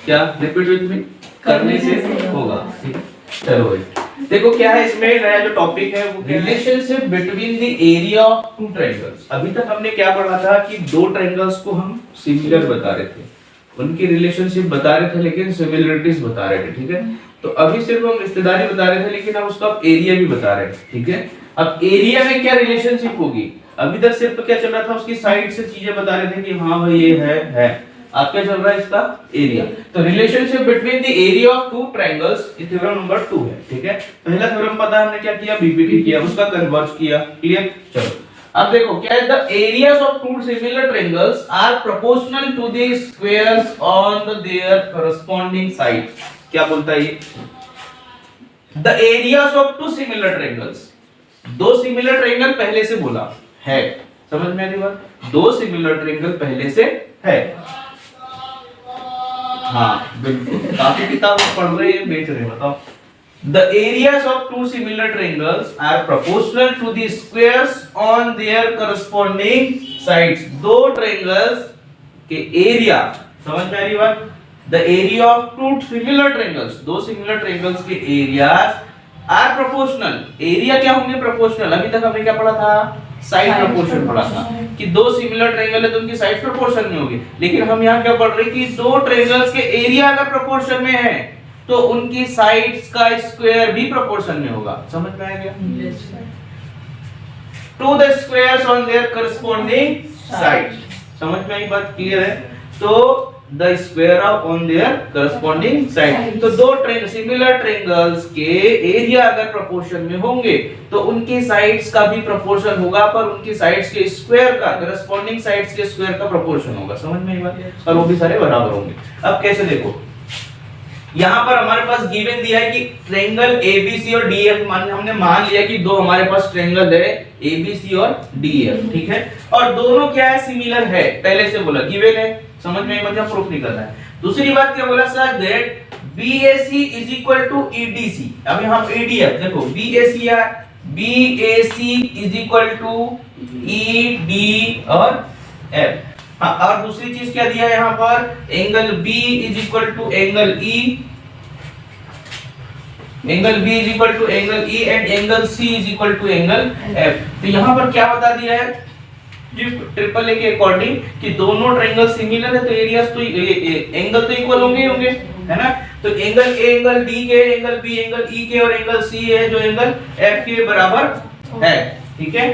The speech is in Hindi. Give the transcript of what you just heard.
क्या रिपीट विद मी, करने से होगा। ठीक है, चलो भाई देखो क्या है इसमें नया जो टॉपिक है वो relationship between the area of two triangles. अभी तक हमने क्या पढ़ा था कि दो ट्रायंगल्स को हम सिमिलर बता रहे थे, उनकी रिलेशनशिप बता रहे थे लेकिन सिमिलरिटीज बता रहे थे। ठीक है, तो अभी सिर्फ हम रिश्तेदारी बता रहे थे लेकिन हम उसका एरिया भी बता रहे हैं। ठीक है, अब एरिया में क्या रिलेशनशिप होगी, अभी तक सिर्फ क्या चल रहा था उसकी साइड से चीजें बता रहे थे कि हाँ भाई ये है। अब क्या चल रहा है इसका एरिया। तो relationship between the area of two triangles ये थ्योरम नंबर 2 है। ठीक है, पहला थ्योरम पता है हमने क्या किया, बीपीटी किया, उसका कन्वर्ज किया। क्लियर, चलो अब देखो क्या है, the areas of two similar triangles are proportional to the squares on their corresponding sides. क्या बोलता है ये, the areas of two similar triangles, दो सिमिलर ट्रायंगल पहले से बोला है, समझ में आ रही बात, दो सिमिलर ट्रायंगल पहले से है। हाँ बिल्कुल, काफी किताब पढ़ रहे हैं बेच रहे हैं, बताओ। The areas of two similar triangles are proportional to the squares on their corresponding sides। दो ट्रायंगल्स के एरिया, समझ में आ रही बात, the area of two similar triangles, दो सिमिलर ट्रायंगल्स के एरियाज आर प्रोपोर्शनल, एरिया क्या होंगे, प्रोपोर्शनल। अभी तक हमने क्या पढ़ा था, साइड प्रोपोर्शन पढ़ा था कि दो सिमिलर ट्रायंगल है तो उनकी साइड प्रोपोर्शन में होगी, लेकिन हम यहाँ क्या पढ़ रहे हैं कि दो ट्रायंगल्स के एरिया अगर प्रोपोर्शन में है तो उनकी साइड्स का स्क्वायर भी प्रोपोर्शन में होगा। समझ में आ गया, to the squares on their corresponding sides. समझ में आई बात, क्लियर है। तो the square of on their corresponding side, तो दो सिमिलर ट्रायंगल्स के एरिया अगर प्रोपोर्शन में होंगे तो उनकी साइड्स का भी प्रोपोर्शन होगा, पर उनकी साइड्स के स्क्वायर का, कॉरस्पॉन्डिंग साइड्स के स्क्वायर का प्रोपोर्शन होगा। समझ में आई बात, और वो भी सारे बराबर होंगे। अब कैसे देखो, यहाँ पर हमारे पास गिवन दिया है कि ट्रायंगल एबीसी और डीएफ, हमने मान लिया कि दो हमारे पास ट्रायंगल है एबीसी और डीएफ। ठीक है, और दोनों क्या है, सिमिलर है, पहले से बोला, गिवन है, समझ में मतलब प्रूफ नहीं करना है। दूसरी बात क्या बोला sir, that BAC is equal to EDC. अब यहाँ ईडीएफ देखो, बीएसी या BAC is equal to ED और एफ। हाँ, और दूसरी चीज क्या दिया है यहाँ पर, angle B is equal to angle E, angle B is equal to angle E and angle C is equal to angle F. तो यहाँ पर क्या बता दिया है ट्रिपल ए के अकॉर्डिंग कि दोनों ट्रायंगल सिमिलर है तो एरियाज तो एंगल तो इक्वल होंगे होंगे, है ना। तो एंगल ए एंगल डी के, एंगल बी एंगल ई के और एंगल सी है जो एंगल एफ के बराबर है। ठीक है।